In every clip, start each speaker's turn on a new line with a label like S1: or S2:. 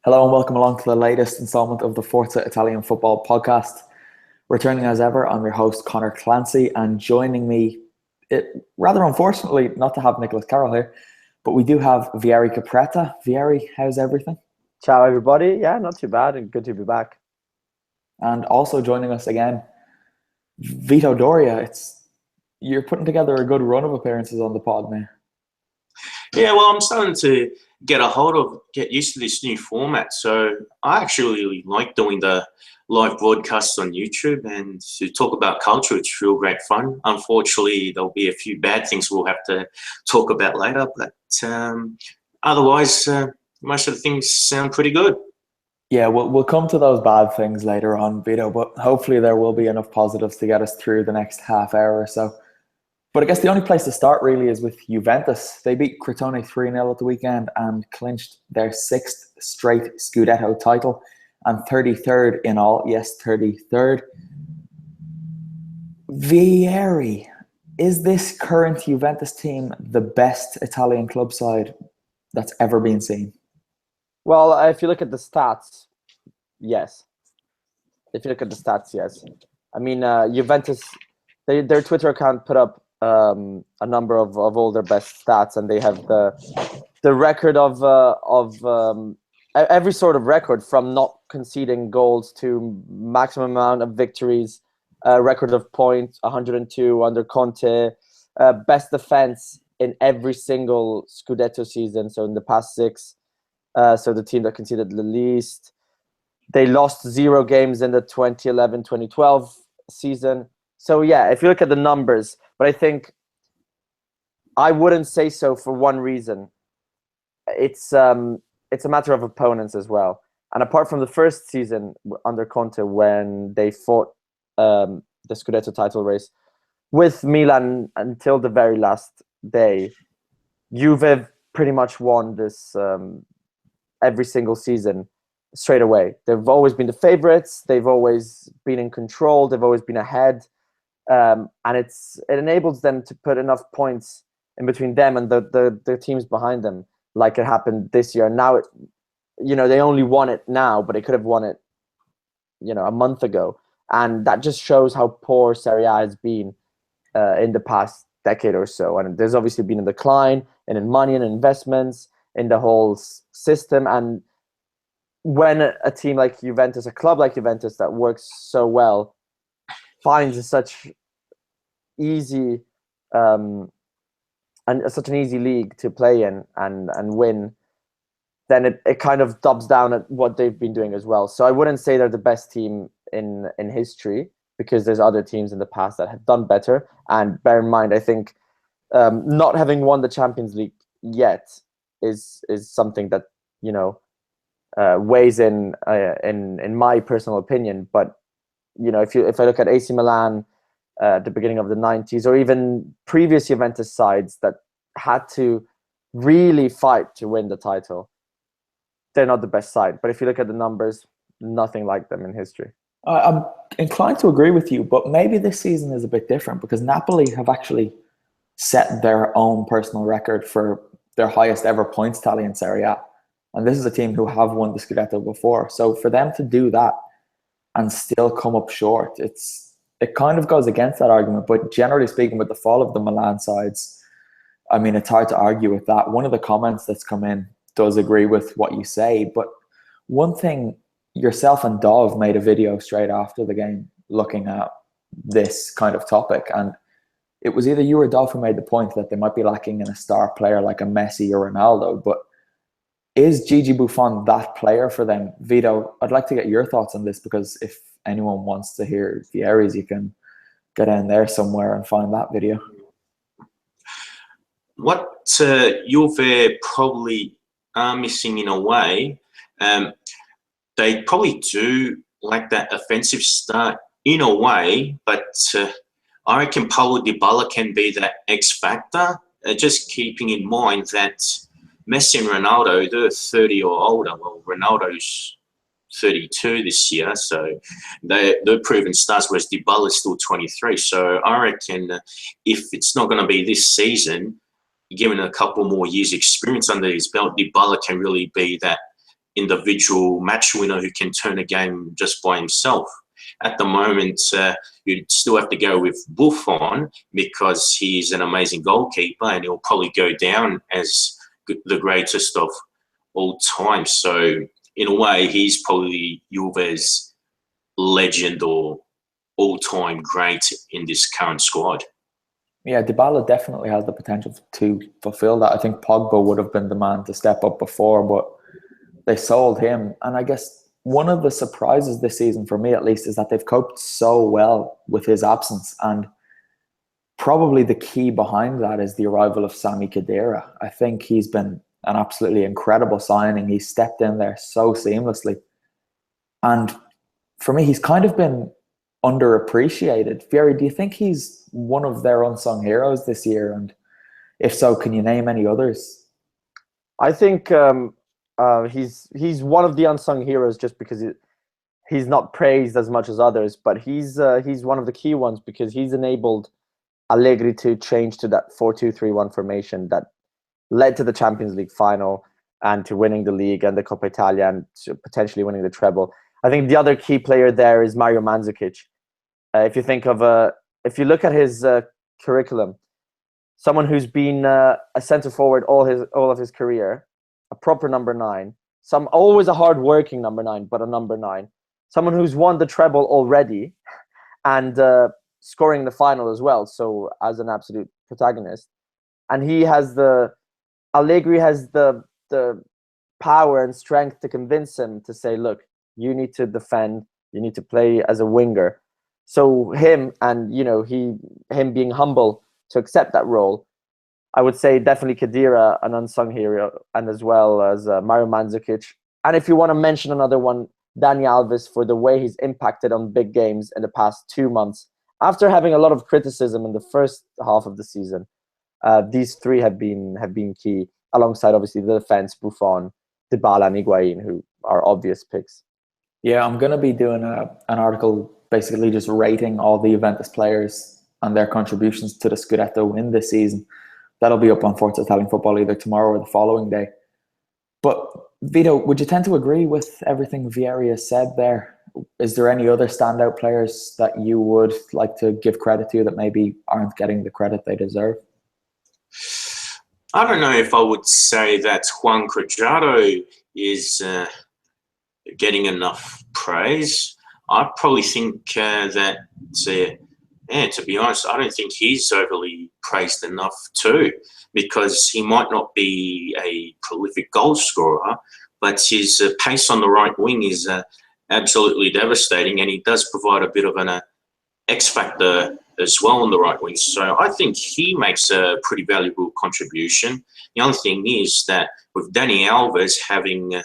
S1: Hello and welcome along to the latest installment of the Forza Italian Football Podcast. Returning as ever, I'm your host Conor Clancy, and joining me, rather unfortunately not to have Nicholas Carroll here, but we do have Vieri Capretta. Vieri, how's everything?
S2: Ciao everybody. Yeah, not too bad and good to be back.
S1: And also joining us again, Vito Doria. You're putting together a good run of appearances on the pod now.
S3: Yeah, well, I'm starting to get used to this new format. So I actually really like doing the live broadcasts on YouTube and to talk about culture. It's real great fun. Unfortunately, there'll be a few bad things we'll have to talk about later, but otherwise, most of the things sound pretty good.
S1: Yeah, we'll come to those bad things later on, Vito, but hopefully there will be enough positives to get us through the next half hour or so. But I guess the only place to start really is with Juventus. They beat Crotone 3-0 at the weekend and clinched their sixth straight Scudetto title and 33rd in all. Yes, 33rd. Vieri, is this current Juventus team the best Italian club side that's ever been seen?
S2: Well, if you look at the stats, yes. Yes. I mean, Juventus, their Twitter account put up a number of all their best stats, and they have the record of every sort of record, from not conceding goals to maximum amount of victories, record of points 102 under Conte, best defense in every single Scudetto season, so in the past six. So the team that conceded the least. They lost 0 games in the 2011-2012 season. So yeah, if you look at the numbers, but I think I wouldn't say so for one reason. It's a matter of opponents as well. And apart from the first season under Conte, when they fought the Scudetto title race with Milan until the very last day, Juve pretty much won this every single season straight away. They've always been the favorites. They've always been in control. They've always been ahead. And it enables them to put enough points in between them and the teams behind them, like it happened this year. Now, they only won it now, but they could have won it, a month ago. And that just shows how poor Serie A has been in the past decade or so. And there's obviously been a decline in money and investments in the whole system. And when a team like Juventus, a club like Juventus that works so well, finds such easy and such an easy league to play in and win, then it kind of dubs down at what they've been doing as well. So I wouldn't say they're the best team in history, because there's other teams in the past that have done better. And bear in mind, I think not having won the Champions League yet is something that weighs in my personal opinion. But if I look at AC Milan at the beginning of the 90s, or even previous Juventus sides that had to really fight to win the title, they're not the best side. But if you look at the numbers, nothing like them in history.
S1: I'm inclined to agree with you, but maybe this season is a bit different because Napoli have actually set their own personal record for their highest ever points tally in Serie A. And this is a team who have won the Scudetto before. So for them to do that and still come up short, it kind of goes against that argument. But generally speaking, with the fall of the Milan sides, I mean, it's hard to argue with that. One of the comments that's come in does agree with what you say. But one thing, yourself and Dov made a video straight after the game looking at this kind of topic. And it was either you or Dov who made the point that they might be lacking in a star player like a Messi or Ronaldo. But is Gigi Buffon that player for them? Vito, I'd like to get your thoughts on this, because if anyone wants to hear Vieri's, you can go down there somewhere and find that video.
S3: What Juve probably are missing in a way, they probably do lack that offensive start in a way, but I reckon Paulo Dybala can be that X factor, just keeping in mind that Messi and Ronaldo, they're 30 or older. Well, Ronaldo's 32 this year, so they're proven stars, whereas Dybala's still 23. So I reckon if it's not going to be this season, given a couple more years experience under his belt, Dybala can really be that individual match winner who can turn a game just by himself. At the moment, you'd still have to go with Buffon because he's an amazing goalkeeper and he'll probably go down as the greatest of all time. So in a way, he's probably Juve's legend or all-time great in this current squad.
S1: Yeah, Dybala definitely has the potential to fulfill that. I think Pogba would have been the man to step up before, but they sold him. And I guess one of the surprises this season, for me at least, is that they've coped so well with his absence. And probably the key behind that is the arrival of Sami Khedira. I think he's been an absolutely incredible signing. He stepped in there so seamlessly. And for me, he's kind of been underappreciated. Vieri, do you think he's one of their unsung heroes this year? And if so, can you name any others?
S2: I think he's one of the unsung heroes just because he's not praised as much as others, but he's one of the key ones because he's enabled Allegri to change to that 4-2-3-1 formation that led to the Champions League final and to winning the league and the Coppa Italia and to potentially winning the treble. I think the other key player there is Mario Mandzukic. If you look at his curriculum, someone who's been a centre forward all of his career, a proper number 9, always a hard-working number 9, but a number 9, someone who's won the treble already, and scoring the final as well. So as an absolute protagonist, and Allegri has the power and strength to convince him to say, look, you need to defend, you need to play as a winger. So him being humble to accept that role, I would say definitely Khedira, an unsung hero, and as well as Mario Mandzukic. And if you want to mention another one, Dani Alves, for the way he's impacted on big games in the past 2 months. After having a lot of criticism in the first half of the season, these three have been key, alongside obviously the defense, Buffon, Dybala, and Higuain, who are obvious picks.
S1: Yeah, I'm going to be doing an article basically just rating all the Juventus players and their contributions to the Scudetto win this season. That'll be up on Forza Italian Football either tomorrow or the following day. But Vito, would you tend to agree with everything Vieri has said there? Is there any other standout players that you would like to give credit to that maybe aren't getting the credit they deserve?
S3: I don't know if I would say that Juan Cuadrado is getting enough praise. I probably think that, to be honest, I don't think he's overly praised enough too, because he might not be a prolific goal scorer, but his pace on the right wing is absolutely devastating, and he does provide a bit of an X factor as well on the right wing. So I think he makes a pretty valuable contribution. The only thing is that with Dani Alves having,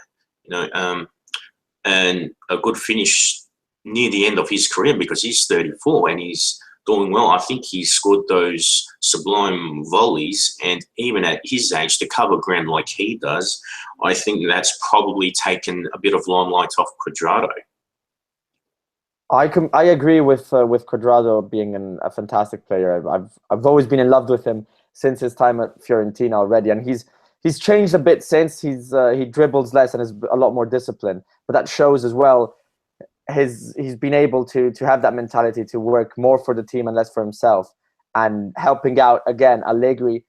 S3: a good finish near the end of his career, because he's 34 and he's doing well. I think he scored those sublime volleys, and even at his age, to cover ground like he does, I think that's probably taken a bit of limelight off Cuadrado.
S2: I agree with Cuadrado being a fantastic player. I've always been in love with him since his time at Fiorentina already, and he's changed a bit since. He dribbles less and is a lot more disciplined, but that shows as well. He's been able to have that mentality to work more for the team and less for himself, and helping out again Allegri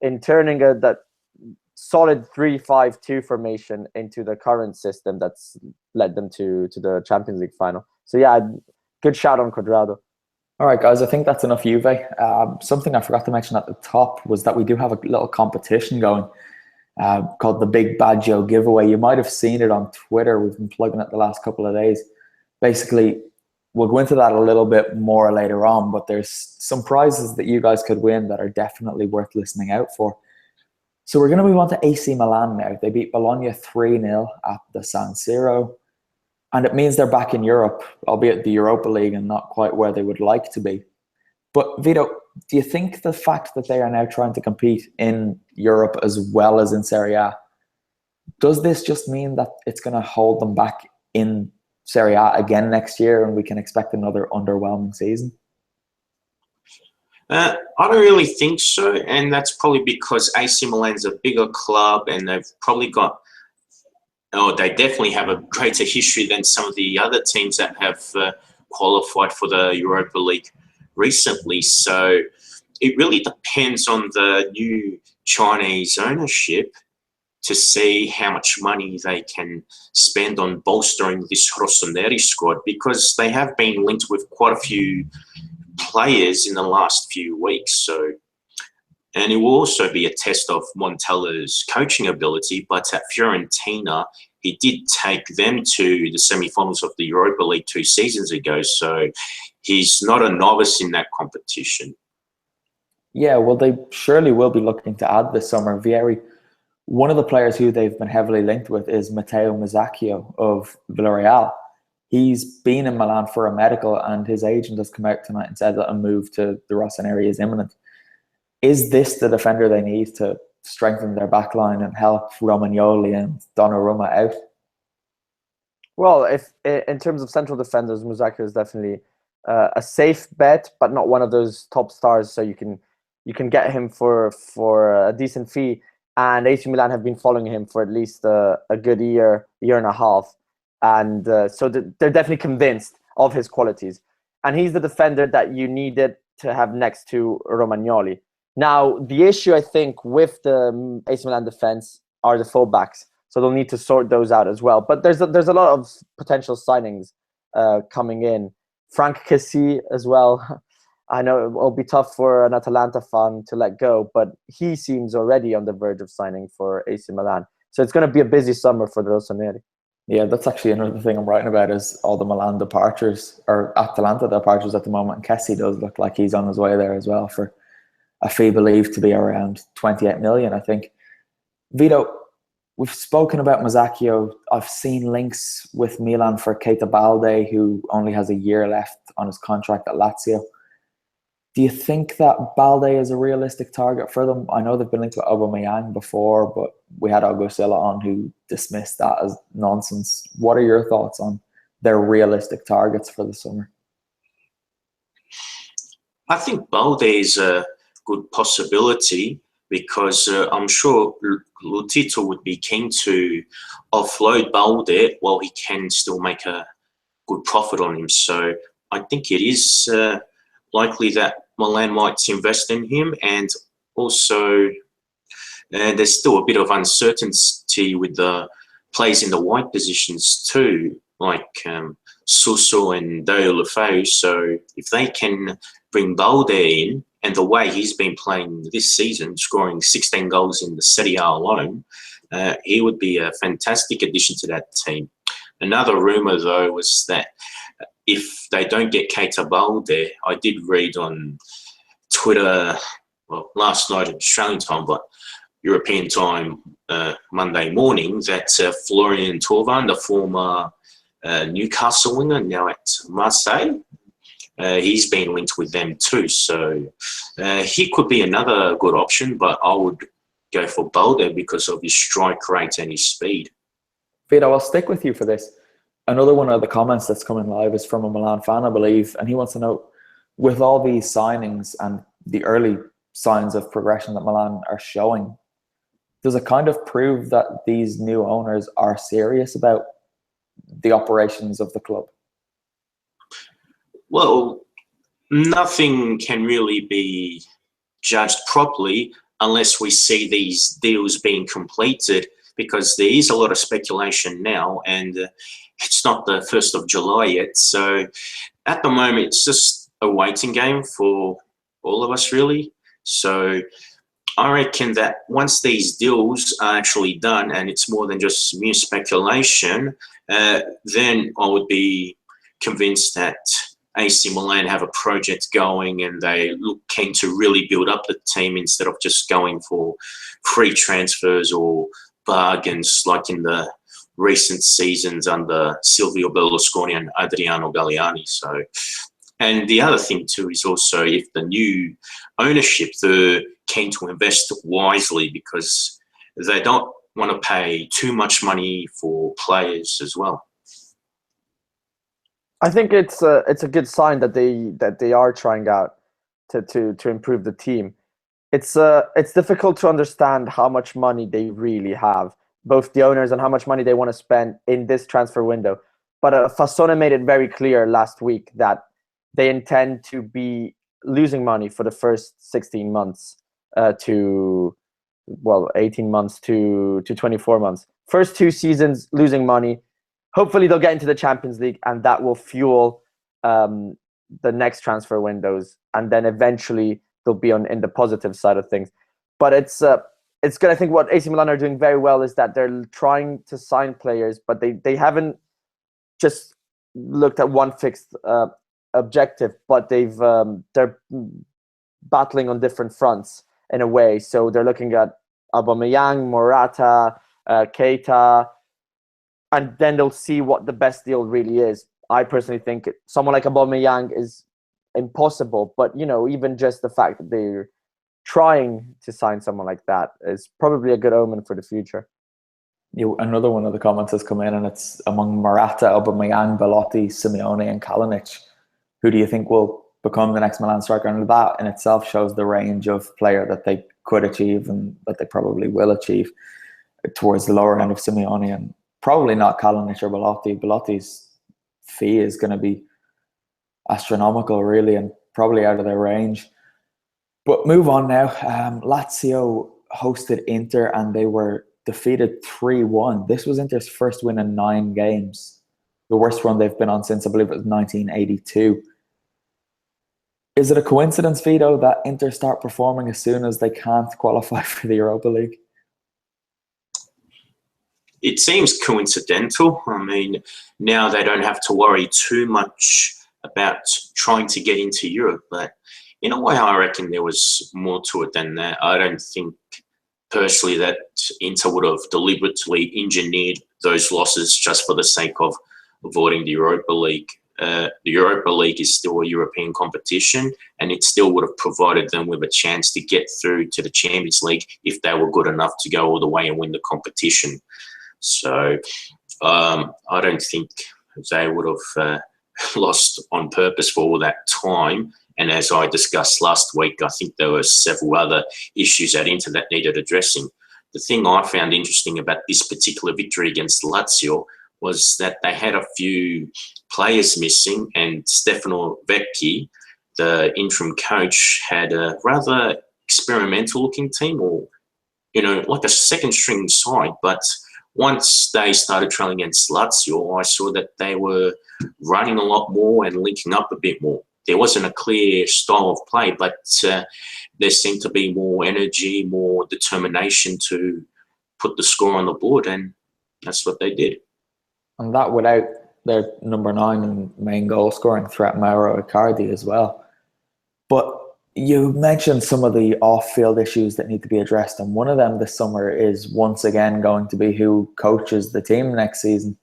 S2: in turning that solid 3-5-2 formation into the current system that's led them to the Champions League final. So yeah, good shout on Cuadrado.
S1: All right, guys, I think that's enough Juve. Something I forgot to mention at the top was that we do have a little competition going called the Big Bad Joe giveaway. You might have seen it on Twitter. We've been plugging it the last couple of days. Basically, we'll go into that a little bit more later on, but there's some prizes that you guys could win that are definitely worth listening out for. So we're going to move on to AC Milan now. They beat Bologna 3-0 at the San Siro. And it means they're back in Europe, albeit the Europa League and not quite where they would like to be. But Vito, do you think the fact that they are now trying to compete in Europe as well as in Serie A, does this just mean that it's going to hold them back in Serie A again next year and we can expect another underwhelming season?
S3: I don't really think so, and that's probably because AC Milan's a bigger club and they've probably got they definitely have a greater history than some of the other teams that have qualified for the Europa League recently. So it really depends on the new Chinese ownership to see how much money they can spend on bolstering this Rossoneri squad, because they have been linked with quite a few players in the last few weeks. And it will also be a test of Montella's coaching ability. But at Fiorentina, he did take them to the semi-finals of the Europa League 2 seasons ago. So he's not a novice in that competition.
S1: Yeah, well, they surely will be looking to add this summer. Vieri, one of the players who they've been heavily linked with is Matteo Musacchio of Villarreal. He's been in Milan for a medical, and his agent has come out tonight and said that a move to the Rossoneri is imminent. Is this the defender they need to strengthen their backline and help Romagnoli and Donnarumma out?
S2: Well, if in terms of central defenders, Musacchio is definitely a safe bet, but not one of those top stars. So you can get him for a decent fee. And AC Milan have been following him for at least a good year and a half. And so they're definitely convinced of his qualities. And he's the defender that you needed to have next to Romagnoli. Now, the issue, I think, with the AC Milan defense are the fullbacks. So they'll need to sort those out as well. But there's a lot of potential signings coming in. Frank Kessie as well. I know it'll be tough for an Atalanta fan to let go, but he seems already on the verge of signing for AC Milan. So it's going to be a busy summer for the Rossoneri.
S1: Yeah, that's actually another thing I'm writing about is all the Milan departures, or Atalanta departures at the moment. And Kessie does look like he's on his way there as well for a fee believed to be around 28 million, I think. Vito, we've spoken about Musacchio. I've seen links with Milan for Keita Balde, who only has a year left on his contract at Lazio. Do you think that Balde is a realistic target for them? I know they've been linked with Aubameyang before, but we had Augusilla on who dismissed that as nonsense. What are your thoughts on their realistic targets for the summer?
S3: I think Balde is a good possibility because I'm sure Lotito would be keen to offload Balde while he can still make a good profit on him. So I think it is likely that Milan might invest in him, and also there's still a bit of uncertainty with the players in the wide positions too, like Suso and Deulofeu. So if they can bring Balde in, and the way he's been playing this season, scoring 16 goals in the Serie A alone, he would be a fantastic addition to that team. Another rumour, though, was that if they don't get Keita Balde, I did read on Twitter, well, last night at Australian time, but European time, Monday morning, that Florian Thauvin, the former Newcastle winger, now at Marseille, he's been linked with them too. So he could be another good option, but I would go for Balde because of his strike rate and his speed.
S1: Vito, I'll stick with you for this. Another one of the comments that's coming live is from a Milan fan, I believe, and he wants to know, with all these signings and the early signs of progression that Milan are showing, does it kind of prove that these new owners are serious about the operations of the club?
S3: Well, nothing can really be judged properly unless we see these deals being completed, because there is a lot of speculation now, and it's not the 1st of July yet. So at the moment, it's just a waiting game for all of us, really. So I reckon that once these deals are actually done and it's more than just mere speculation, then I would be convinced that AC Milan have a project going and they look keen to really build up the team instead of just going for free transfers or bargains like in the recent seasons under Silvio Berlusconi and Adriano Galliani. So, and the other thing too is also if the new ownership, they're keen to invest wisely because they don't want to pay too much money for players as well.
S2: I think it's a good sign that they are trying out to improve the team. It's difficult to understand how much money they really have both the owners and how much money they want to spend in this transfer window. But Fassone made it very clear last week that they intend to be losing money for the first 16 months to 18 months to 24 months. First 2 seasons losing money. Hopefully they'll get into the Champions League, and that will fuel the next transfer windows, and then eventually they'll be in the positive side of things. But it's good. I think what AC Milan are doing very well is that they're trying to sign players, but they haven't just looked at one fixed objective, but they're battling on different fronts in a way. So they're looking at Aubameyang, Morata, Keita, and then they'll see what the best deal really is. I personally think someone like Aubameyang is impossible, but even just the fact that they're trying to sign someone like that is probably a good omen for the future.
S1: Another one of the comments has come in, and it's among Morata, Aubameyang, Belotti, Simeone, and Kalinic. Who do you think will become the next Milan striker? And that in itself shows the range of player that they could achieve and that they probably will achieve towards the lower end of Simeone, and probably not Kalinic or Belotti. Belotti's fee is going to be astronomical, really, and probably out of their range. But move on now. Lazio hosted Inter and they were defeated 3-1. This was Inter's first win in 9 games. The worst run they've been on since, I believe it was 1982. Is it a coincidence, Vito, that Inter start performing as soon as they can't qualify for the Europa League?
S3: It seems coincidental. I mean, now they don't have to worry too much about trying to get into Europe. But in a way, I reckon there was more to it than that. I don't think personally that Inter would have deliberately engineered those losses just for the sake of avoiding the Europa League. The Europa League is still a European competition, and it still would have provided them with a chance to get through to the Champions League if they were good enough to go all the way and win the competition. So I don't think they would have lost on purpose for all that time. And as I discussed last week, I think there were several other issues at Inter that needed addressing. The thing I found interesting about this particular victory against Lazio was that they had a few players missing, and Stefano Vecchi, the interim coach, had a rather experimental-looking team, or, like a second-string side. But once they started trailing against Lazio, I saw that they were running a lot more and linking up a bit more. There wasn't a clear style of play, but there seemed to be more energy, more determination to put the score on the board, and that's what they did.
S1: And that without their number 9 and main goal scoring threat, Mauro Icardi, as well. But you mentioned some of the off-field issues that need to be addressed, and one of them this summer is once again going to be who coaches the team next season.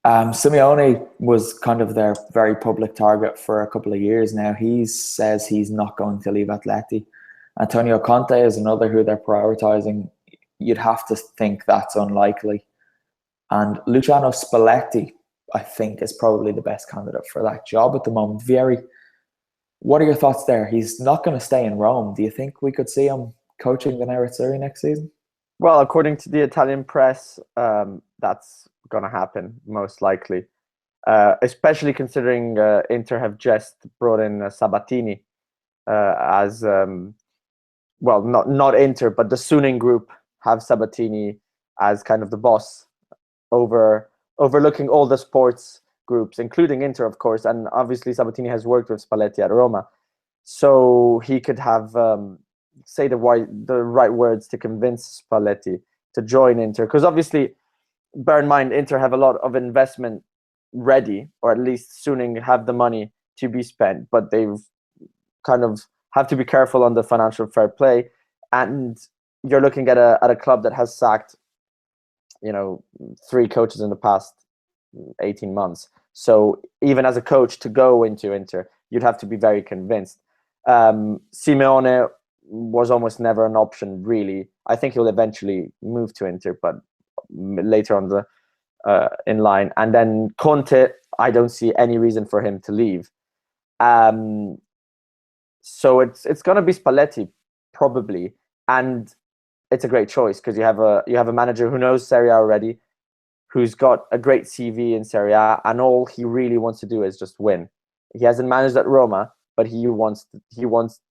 S1: Simeone was kind of their very public target for a couple of years now. He says he's not going to leave Atleti. Antonio Conte is another who they're prioritising. You'd have to think that's unlikely. And Luciano Spalletti, I think, is probably the best candidate for that job at the moment. Vieri, what are your thoughts there? He's not going to stay in Rome. Do you think we could see him coaching the Nerazzurri next season?
S2: Well, according to the Italian press, that's going to happen, most likely. Especially considering Inter have just brought in Sabatini as, not Inter, but the Suning group have Sabatini as kind of the boss overlooking all the sports groups, including Inter, of course. And obviously Sabatini has worked with Spalletti at Roma, so he could have say the right words to convince Spalletti to join Inter. Because obviously, bear in mind, Inter have a lot of investment ready, or at least Suning have the money to be spent, but they've kind of have to be careful on the financial fair play. And you're looking at a club that has sacked 3 coaches in the past 18 months. So even as a coach to go into Inter, you'd have to be very convinced. Simeone was almost never an option, really. I think he'll eventually move to Inter, but later on the in line. And then Conte, I don't see any reason for him to leave. So it's going to be Spalletti, probably. And it's a great choice because you have a manager who knows Serie A already, who's got a great CV in Serie A, and all he really wants to do is just win. He hasn't managed at Roma, but he wants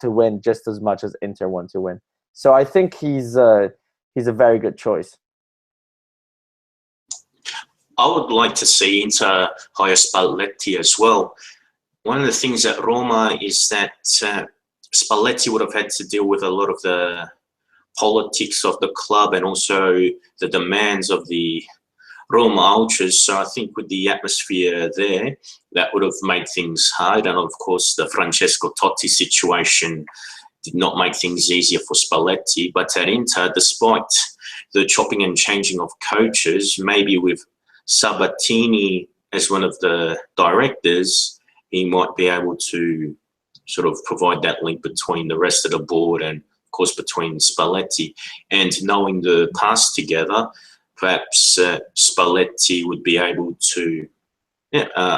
S2: to win just as much as Inter want to win. So I think he's a very good choice.
S3: I would like to see Inter hire Spalletti as well. One of the things at Roma is that Spalletti would have had to deal with a lot of the politics of the club and also the demands of the Roma ultras. So I think with the atmosphere there, that would have made things hard. And of course, the Francesco Totti situation did not make things easier for Spalletti. But at Inter, despite the chopping and changing of coaches, maybe with Sabatini as one of the directors, he might be able to sort of provide that link between the rest of the board and, of course, between Spalletti. And knowing the past together, perhaps Spalletti would be able to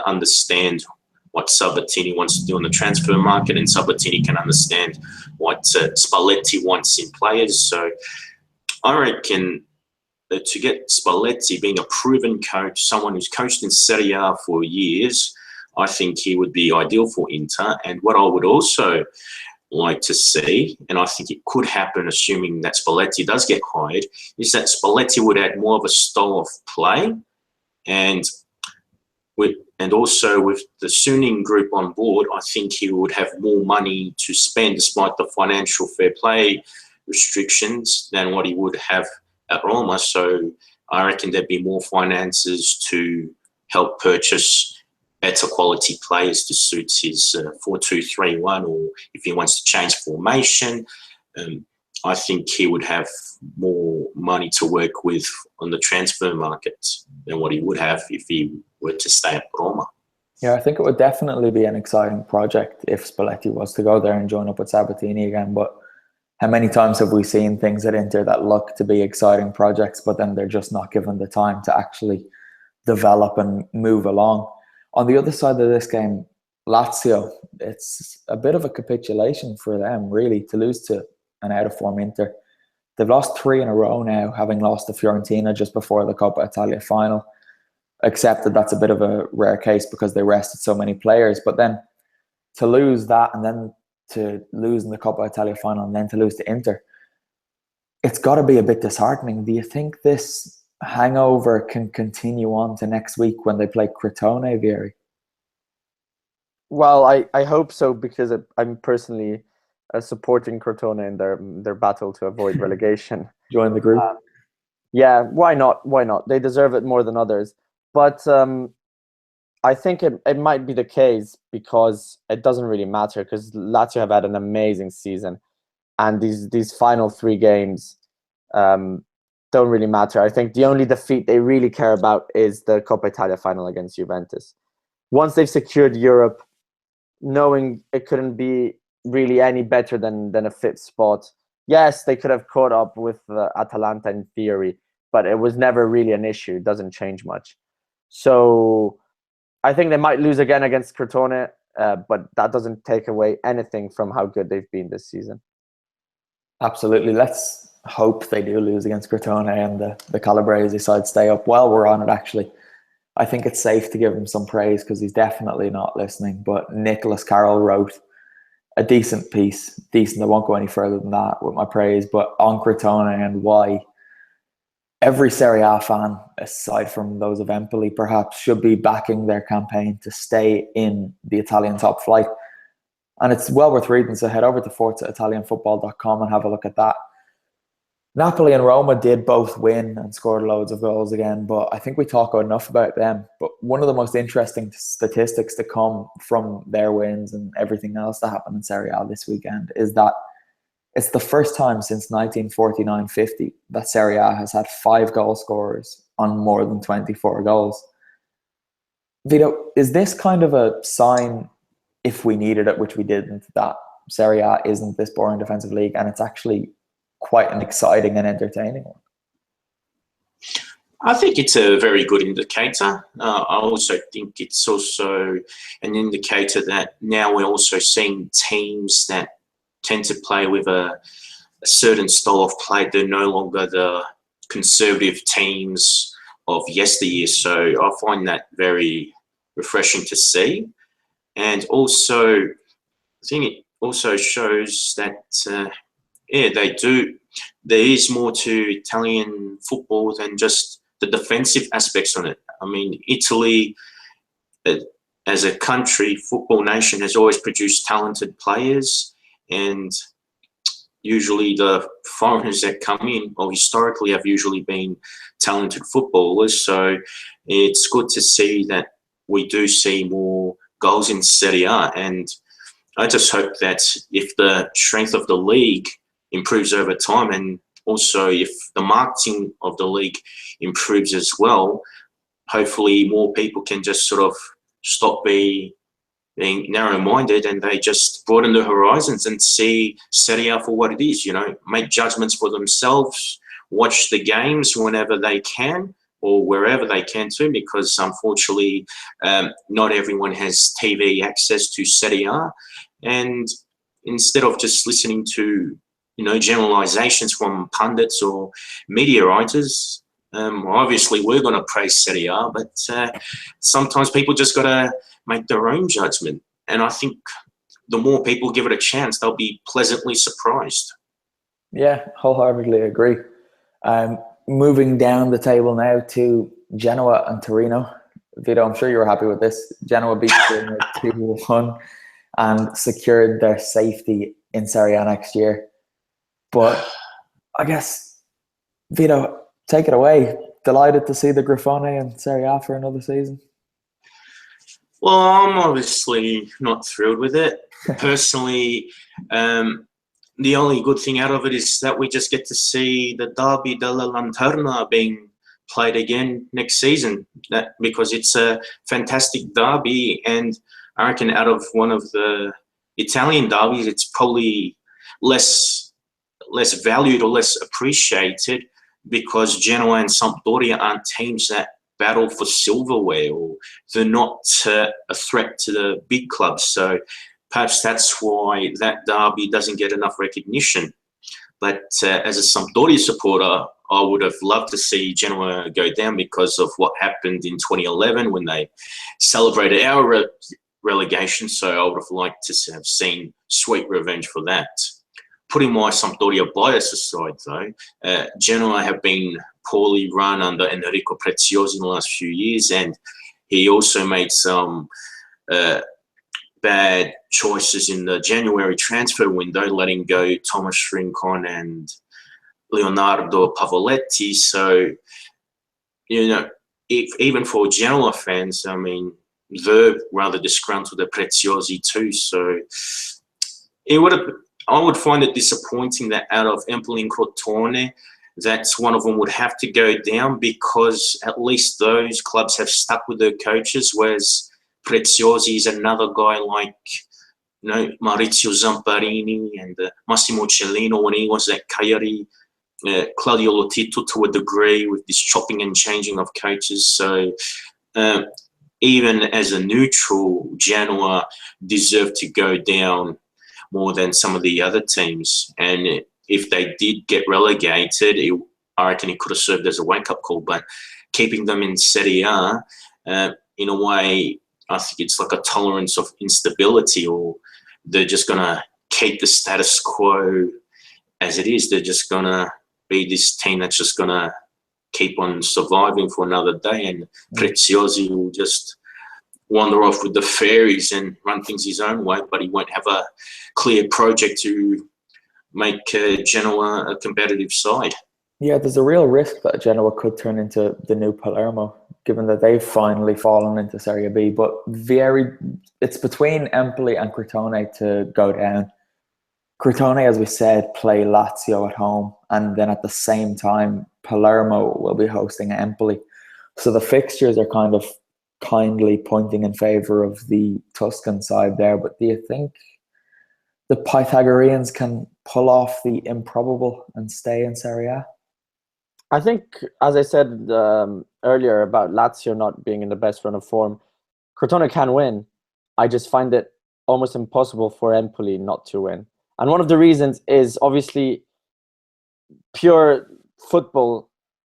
S3: understand what Sabatini wants to do in the transfer market, and Sabatini can understand what Spalletti wants in players. So I reckon that to get Spalletti, being a proven coach, someone who's coached in Serie A for years, I think he would be ideal for Inter. And what I would also like to see, and I think it could happen assuming that Spalletti does get hired, is that Spalletti would add more of a style of play, and also with the Suning group on board, I think he would have more money to spend despite the financial fair play restrictions than what he would have at Roma. So I reckon there'd be more finances to help purchase better quality players to suit his 4-2-3-1, or if he wants to change formation, I think he would have more money to work with on the transfer market than what he would have if he were to stay at Roma.
S1: Yeah, I think it would definitely be an exciting project if Spalletti was to go there and join up with Sabatini again. But how many times have we seen things at Inter that look to be exciting projects, but then they're just not given the time to actually develop and move along? On the other side of this game, Lazio, it's a bit of a capitulation for them, really, to lose to an out-of-form Inter. They've lost 3 in a row now, having lost to Fiorentina just before the Coppa Italia final, except that that's a bit of a rare case because they rested so many players. But then to lose that and then to lose in the Coppa Italia final and then to lose to Inter, it's got to be a bit disheartening. Do you think this hangover can continue on to next week when they play Crotone, Vieri?
S2: Well, I hope so, because I'm personally supporting Crotone in their battle to avoid relegation.
S1: Join the group.
S2: Yeah, why not? Why not? They deserve it more than others. But I think it might be the case because it doesn't really matter, because Lazio have had an amazing season, and these final 3 games don't really matter. I think the only defeat they really care about is the Coppa Italia final against Juventus. Once they've secured Europe, knowing it couldn't be really any better than a 5th spot. Yes, they could have caught up with Atalanta in theory, but it was never really an issue. It doesn't change much. So I think they might lose again against Crotone, but that doesn't take away anything from how good they've been this season.
S1: Absolutely. Let's hope they do lose against Crotone and the Calabrese side stay up. While we're on it, actually, I think it's safe to give him some praise because he's definitely not listening. But Nicholas Carroll wrote a decent piece. Decent. I won't go any further than that with my praise. But on Crotone and why every Serie A fan, aside from those of Empoli, perhaps, should be backing their campaign to stay in the Italian top flight. And it's well worth reading, so head over to ForzaItalianFootball.com and have a look at that. Napoli and Roma did both win and scored loads of goals again, but I think we talk enough about them. But one of the most interesting statistics to come from their wins and everything else that happened in Serie A this weekend is that it's the first time since 1949-50 that Serie A has had 5 goal scorers on more than 24 goals. Vito, is this kind of a sign, if we needed it, which we didn't, that Serie A isn't this boring defensive league and it's actually quite an exciting and entertaining one?
S3: I think it's a very good indicator. I also think it's also an indicator that now we're also seeing teams that tend to play with a a certain style of play. They're no longer the conservative teams of yesteryear. So I find that very refreshing to see. And also, I think it also shows that, they do. There is more to Italian football than just the defensive aspects on it. I mean, Italy, as a country, football nation, has always produced talented players, and usually the foreigners that come in, or historically, have usually been talented footballers. So it's good to see that we do see more goals in Serie A, and I just hope that if the strength of the league improves over time, and also if the marketing of the league improves as well, hopefully more people can just sort of stop being narrow-minded, and they just broaden the horizons and see Serie A for what it is, make judgments for themselves, watch the games whenever they can or wherever they can too, because unfortunately not everyone has TV access to Serie A. And instead of just listening to generalizations from pundits or media writers, obviously we're going to praise Serie A, but sometimes people just got to make their own judgment. And I think the more people give it a chance, they'll be pleasantly surprised.
S1: Yeah, wholeheartedly agree. Moving down the table now to Genoa and Torino. Vito, I'm sure you were happy with this. Genoa beat Torino 2-1 and secured their safety in Serie A next year. But I guess, Vito, take it away. Delighted to see the Grifone in Serie A for another season.
S3: Well, I'm obviously not thrilled with it. Personally, the only good thing out of it is that we just get to see the Derby della Lanterna being played again next season, because it's a fantastic derby, and I reckon out of one of the Italian derbies, it's probably less valued or less appreciated, because Genoa and Sampdoria aren't teams that battle for silverware, or they're not a threat to the big clubs. So perhaps that's why that derby doesn't get enough recognition. But as a Sampdoria supporter, I would have loved to see Genoa go down because of what happened in 2011 when they celebrated our relegation. So I would have liked to have seen sweet revenge for that. Putting my Sampdoria bias aside, though, Genoa have been poorly run under Enrico Preziosi in the last few years, and he also made some bad choices in the January transfer window, letting go Thomas Rincon and Leonardo Pavoletti. So, even for Genoa fans, I mean, they're rather disgruntled at Preziosi too. So I would find it disappointing that out of Empoli and Crotone, that one of them would have to go down, because at least those clubs have stuck with their coaches, whereas Preziosi is another guy like Maurizio Zamparini and Massimo Cellino when he was at Cagliari, Claudio Lotito to a degree, with this chopping and changing of coaches. So even as a neutral, Genoa deserved to go down more than some of the other teams. And if they did get relegated, I reckon it could have served as a wake-up call. But keeping them in Serie A, in a way, I think it's like a tolerance of instability, or they're just going to keep the status quo as it is. They're just going to be this team that's just going to keep on surviving for another day, and Preziosi will just wander off with the fairies and run things his own way, but he won't have a clear project to make Genoa a competitive side.
S1: Yeah, there's a real risk that Genoa could turn into the new Palermo, given that they've finally fallen into Serie B. But Vieri, it's between Empoli and Crotone to go down. Crotone, as we said, play Lazio at home, and then at the same time, Palermo will be hosting Empoli. So the fixtures are kind of kindly pointing in favour of the Tuscan side there. But do you think the Pythagoreans can pull off the improbable and stay in Serie A?
S2: I think, as I said earlier about Lazio not being in the best run of form, Crotone can win. I just find it almost impossible for Empoli not to win. And one of the reasons is, obviously, pure football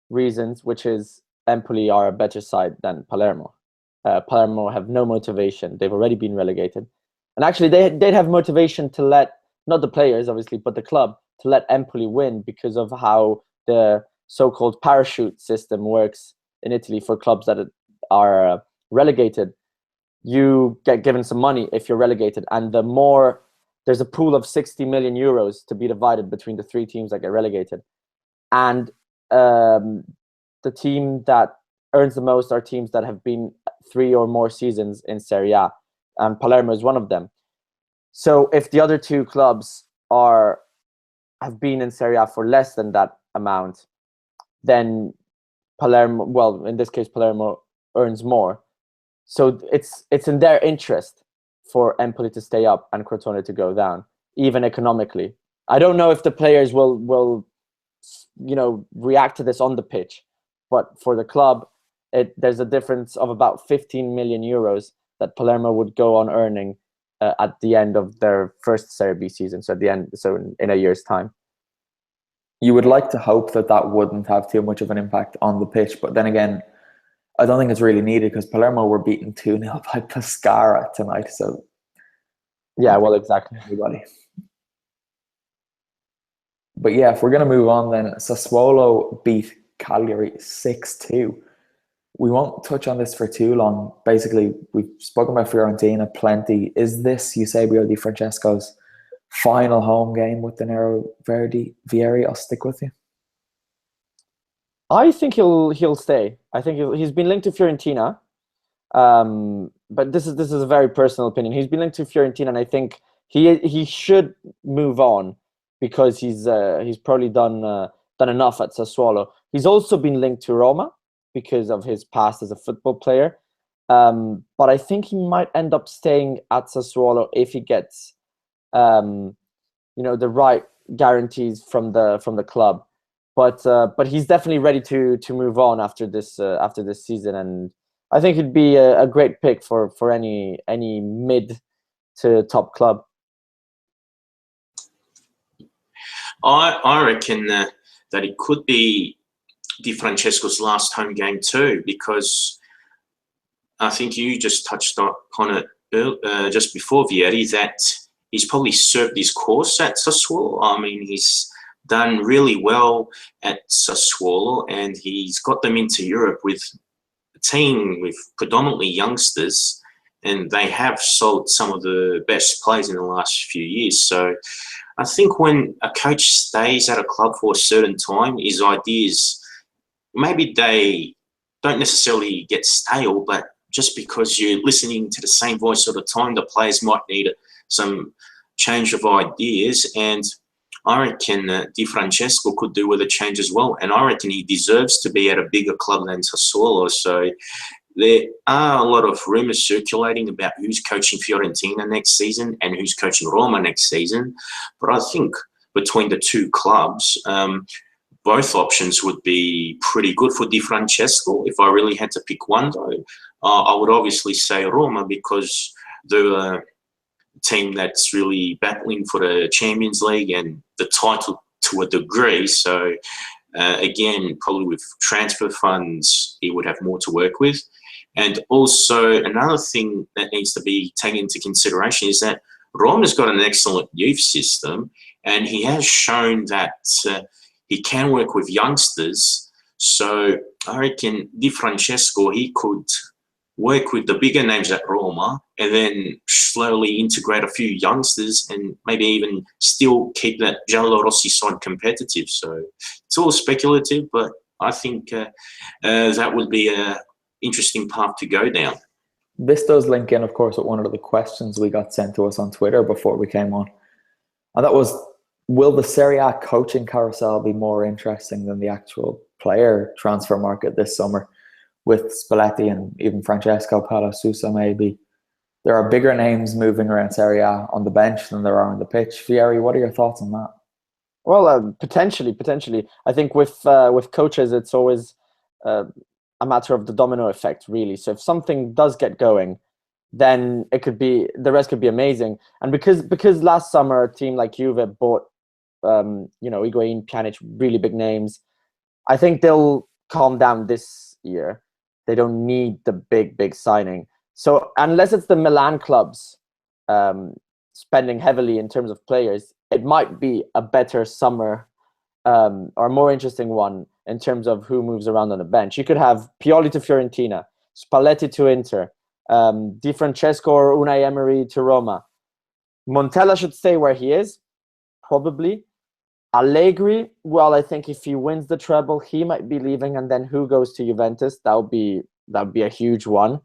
S2: reasons, which is Empoli are a better side than Palermo. Palermo have no motivation. They've already been relegated. And actually, they'd have motivation to let, not the players, obviously, but the club, to let Empoli win because of how the so-called parachute system works in Italy for clubs that are relegated. You get given some money if you're relegated. And the more, there's a pool of 60 million euros to be divided between the 3 teams that get relegated. And the team that earns the most are teams that have been 3 or more seasons in Serie A, and Palermo is one of them. So if the other 2 clubs have been in Serie A for less than that amount, then Palermo, well, in this case, Palermo earns more. So it's in their interest for Empoli to stay up and Crotone to go down, even economically. I don't know if the players will react to this on the pitch, but for the club, there's a difference of about 15 million euros that Palermo would go on earning at the end of their first Serie B season. So in a year's time.
S1: You would like to hope that wouldn't have too much of an impact on the pitch, but then again, I don't think it's really needed because Palermo were beaten 2-0 by Pescara tonight. So
S2: yeah, well, exactly.
S1: Everybody. But yeah, if we're going to move on, then Sassuolo beat Cagliari 6-2. We won't touch on this for too long. Basically, we've spoken about Fiorentina plenty. Is this Eusebio Di Francesco's final home game with the Nero Vieri? I'll stick with you.
S2: I think he'll stay. I think he's been linked to Fiorentina, but this is a very personal opinion. He's been linked to Fiorentina, and I think he should move on because he's probably done enough at Sassuolo. He's also been linked to Roma because of his past as a football player, but I think he might end up staying at Sassuolo if he gets the right guarantees from the club. But he's definitely ready to move on after this season, and I think he'd be a great pick for any mid to top club.
S3: I reckon that it could be Di Francesco's last home game too, because I think you just touched upon it just before, Vieri, that he's probably served his course at Sassuolo. I mean, he's done really well at Sassuolo, and he's got them into Europe with a team with predominantly youngsters, and they have sold some of the best players in the last few years. So I think when a coach stays at a club for a certain time, his ideas, maybe they don't necessarily get stale, but just because you're listening to the same voice all the time, the players might need some change of ideas. And I reckon Di Francesco could do with a change as well. And I reckon he deserves to be at a bigger club than Sassuolo. So there are a lot of rumours circulating about who's coaching Fiorentina next season and who's coaching Roma next season. But I think between the 2 clubs, both options would be pretty good for Di Francesco. If I really had to pick one, though, I would obviously say Roma, because the team that's really battling for the Champions League and the title to a degree. So again, probably with transfer funds, he would have more to work with. And also another thing that needs to be taken into consideration is that Roma's got an excellent youth system, and he has shown that he can work with youngsters. So I reckon Di Francesco, he could work with the bigger names at Roma and then slowly integrate a few youngsters and maybe even still keep that Giallorossi side competitive. So it's all speculative, but I think that would be an interesting path to go down.
S1: This does link in, of course, with one of the questions we got sent to us on Twitter before we came on. And that was, will the Serie A coaching carousel be more interesting than the actual player transfer market this summer? With Spalletti and even Francesco Palo Sousa, maybe. There are bigger names moving around Serie A on the bench than there are on the pitch. Vieri, what are your thoughts on that?
S2: Well, potentially. I think with coaches, it's always a matter of the domino effect, really. So if something does get going, then the rest could be amazing. And because last summer a team like Juve bought Higuain, Pjanic, really big names. I think they'll calm down this year. They don't need the big signing. So unless it's the Milan clubs spending heavily in terms of players, it might be a better summer or a more interesting one in terms of who moves around on the bench. You could have Pioli to Fiorentina, Spalletti to Inter, Di Francesco or Unai Emery to Roma. Montella should stay where he is, probably. Allegri, well, I think if he wins the treble, he might be leaving, and then who goes to Juventus? That would be a huge one.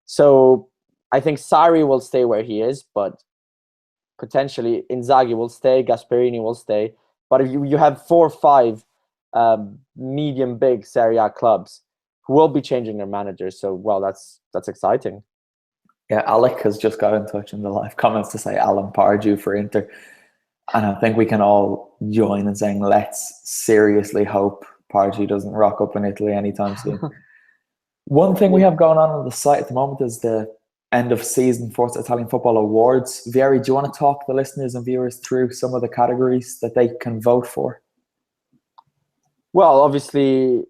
S2: So I think Sarri will stay where he is, but potentially Inzaghi will stay, Gasperini will stay. But if you have 4 or 5 medium big Serie A clubs who will be changing their managers, so well, that's exciting.
S1: Yeah, Alec has just got in touch in the live comments to say Alan Pardew for Inter. And I think we can all join in saying, let's seriously hope Pardew doesn't rock up in Italy anytime soon. One thing we have going on the site at the moment is the end of season Forza Italian Football Awards. Vieri, do you want to talk the listeners and viewers through some of the categories that they can vote for?
S2: Well, obviously,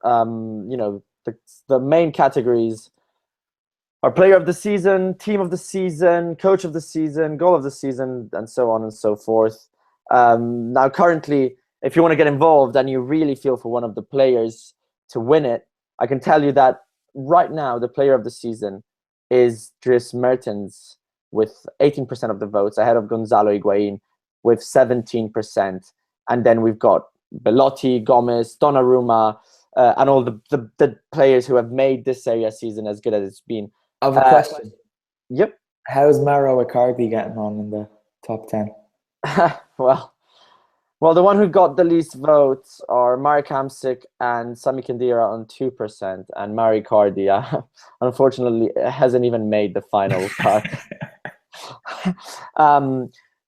S2: the main categories are player of the season, team of the season, coach of the season, goal of the season, and so on and so forth. Now, currently, if you want to get involved and you really feel for one of the players to win it, I can tell you that right now, the player of the season is Dries Mertens with 18% of the votes, ahead of Gonzalo Higuain with 17%. And then we've got Belotti, Gomez, Donnarumma, and all the players who have made this Serie A season as good as it's been.
S1: I have a question.
S2: Yep.
S1: How's Mauro Icardi getting on in the top 10?
S2: Well, the one who got the least votes are Marek Hamsik and Sami Khedira on 2%, and Mauro Icardi, unfortunately, hasn't even made the final cut.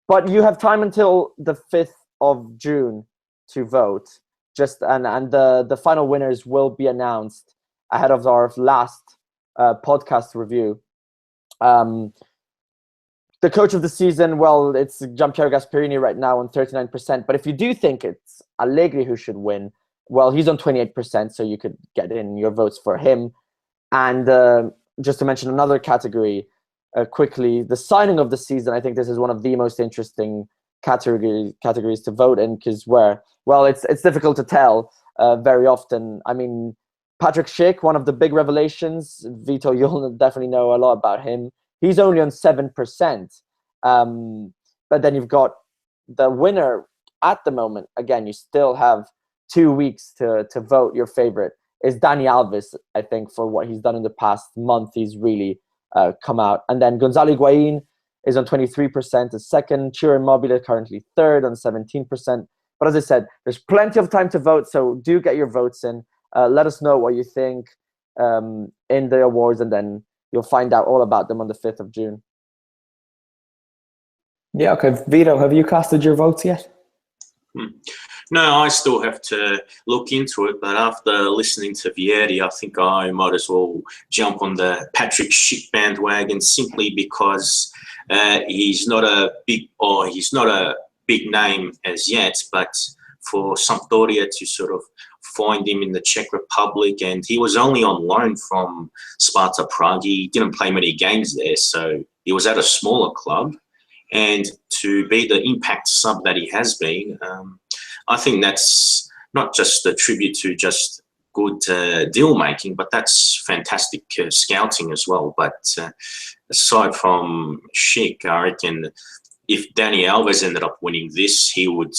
S2: But you have time until the 5th of June to vote. And the final winners will be announced ahead of our last podcast review. The coach of the season, well, it's Gianpiero Gasperini right now on 39%. But if you do think it's Allegri who should win, well, he's on 28%, so you could get in your votes for him. And just to mention another category quickly, the signing of the season, I think this is one of the most interesting categories to vote in, because it's difficult to tell very often. I mean, Patrick Schick, one of the big revelations. Vito, you'll definitely know a lot about him. He's only on 7%. But then you've got the winner at the moment. Again, you still have 2 weeks to vote your favorite. Is Dani Alves, I think, for what he's done in the past month. He's really come out. And then Gonzalo Higuain is on 23% as second. Ciro Immobile currently third on 17%. But as I said, there's plenty of time to vote, so do get your votes in. Let us know what you think in the awards, and then you'll find out all about them on the 5th of June.
S1: Yeah, okay. Vito, have you casted your votes yet?
S3: No, I still have to look into it, but after listening to Vieri, I think I might as well jump on the Patrick Schick bandwagon, simply because he's not a big name as yet, but for Sampdoria to sort of find him in the Czech Republic, and he was only on loan from Sparta Prague. He didn't play many games there, so he was at a smaller club. And to be the impact sub that he has been, I think that's not just a tribute to just good deal making, but that's fantastic scouting as well. But aside from Schick, I reckon if Dani Alves ended up winning this, he would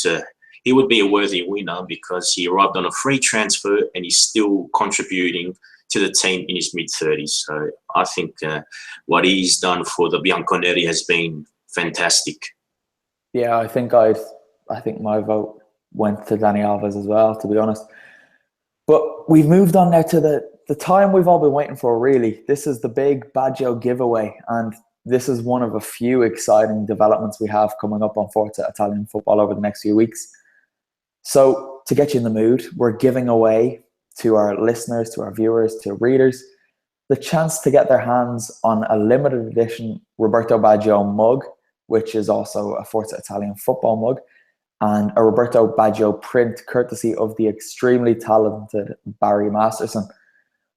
S3: be a worthy winner, because he arrived on a free transfer and he's still contributing to the team in his mid-30s. So I think what he's done for the Bianconeri has been fantastic.
S1: Yeah, I think my vote went to Dani Alves as well, to be honest. But we've moved on now to the time we've all been waiting for, really. This is the big Baggio giveaway, and this is one of a few exciting developments we have coming up on Forza Italian Football over the next few weeks. So to get you in the mood, we're giving away to our listeners, to our viewers, to readers, the chance to get their hands on a limited edition Roberto Baggio mug, which is also a Forza Italian Football mug. and a Roberto Baggio print courtesy of the extremely talented Barry Masterson.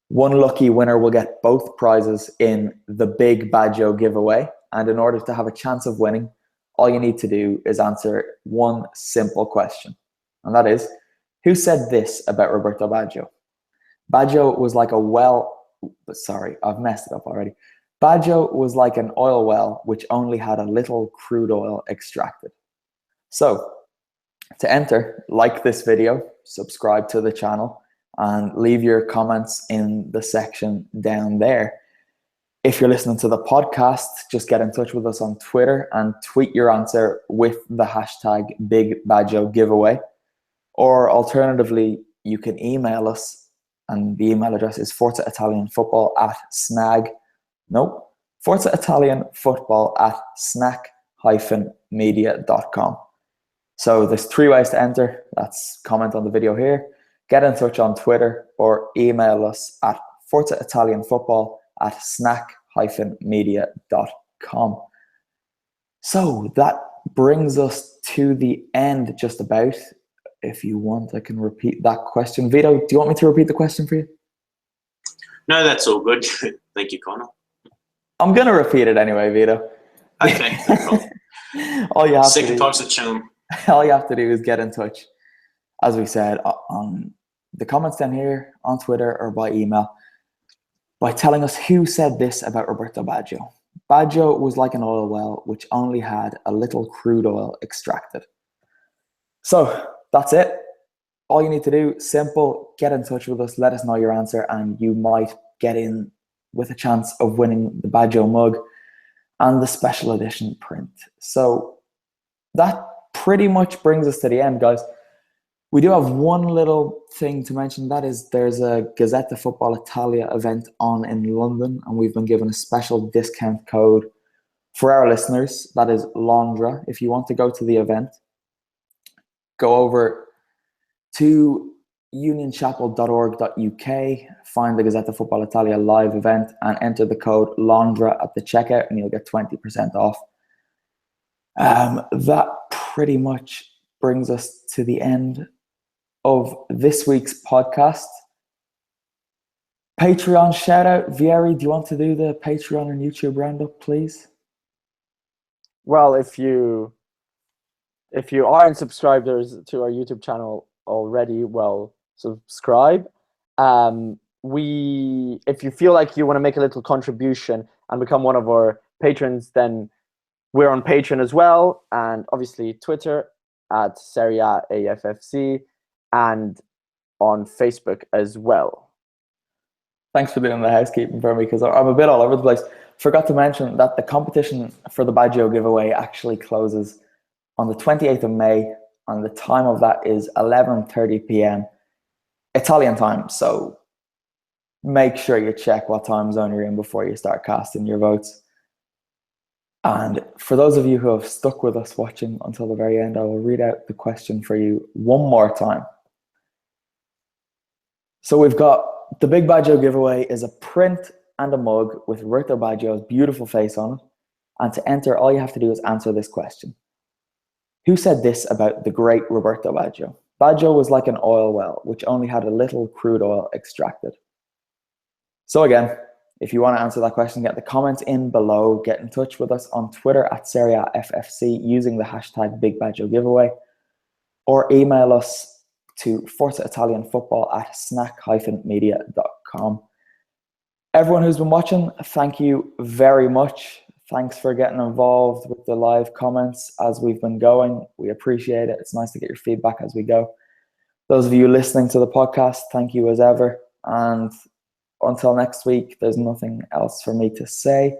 S1: One lucky winner will get both prizes in the big Baggio giveaway. And in order to have a chance of winning, all you need to do is answer one simple question. And that is, who said this about Roberto Baggio? Baggio was like I've messed it up already. Baggio was like an oil well which only had a little crude oil extracted. So, to enter, like this video, subscribe to the channel, and leave your comments in the section down there. If you're listening to the podcast, just get in touch with us on Twitter and tweet your answer with the hashtag BigBaggioGiveaway. Or alternatively, you can email us, and the email address is forzaitalianfootball@snack-media.com. So there's 3 ways to enter. That's comment on the video here, get in touch on Twitter, or email us at forzaitalianfootball@snack-media.com. So that brings us to the end just about. If you want, I can repeat that question. Vito, do you want me to repeat the question for you?
S3: No, that's all good. Thank you, Connor.
S1: I'm going to repeat it anyway, Vito.
S3: Okay, no problem. Second time's the charm.
S1: All you have to do is get in touch, as we said, on the comments down here, on Twitter, or by email, by telling us who said this about Roberto Baggio. Baggio was like an oil well which only had a little crude oil extracted. So that's it. All you need to do, simple, get in touch with us, let us know your answer, and you might get in with a chance of winning the Baggio mug and the special edition print. So that pretty much brings us to the end, guys. We do have one little thing to mention. That is, there's a Gazzetta Football Italia event on in London, and we've been given a special discount code for our listeners. That is Londra. If you want to go to the event, go over to unionchapel.org.uk, find the Gazzetta Football Italia live event, and enter the code Londra at the checkout, and you'll get 20% off. That pretty much brings us to the end of this week's podcast. Patreon shout out. Vieri, do you want to do the Patreon and YouTube roundup, please?
S2: Well, if you aren't subscribers to our YouTube channel already, well, subscribe. If you feel like you want to make a little contribution and become one of our patrons, then we're on Patreon as well, and obviously Twitter at Serie A AFFC, and on Facebook as well.
S1: Thanks for doing the housekeeping for me, because I'm a bit all over the place. Forgot to mention that the competition for the Baggio giveaway actually closes on the 28th of May, and the time of that is 11:30 p.m. Italian time. So make sure you check what time zone you're in before you start casting your votes. And for those of you who have stuck with us watching until the very end, I will read out the question for you one more time. So we've got the Big Baggio giveaway is a print and a mug with Roberto Baggio's beautiful face on it. And to enter, all you have to do is answer this question. Who said this about the great Roberto Baggio? Baggio was like an oil well, which only had a little crude oil extracted. So again, if you want to answer that question, get the comments in below. Get in touch with us on Twitter at Serie A FFC using the hashtag BigBaggioGiveaway, or email us to forzaitalianfootball@snack-media.com. Everyone who's been watching, thank you very much. Thanks for getting involved with the live comments as we've been going. We appreciate it. It's nice to get your feedback as we go. Those of you listening to the podcast, thank you as ever. And until next week, there's nothing else for me to say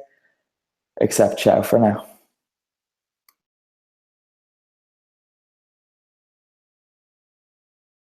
S1: except ciao for now.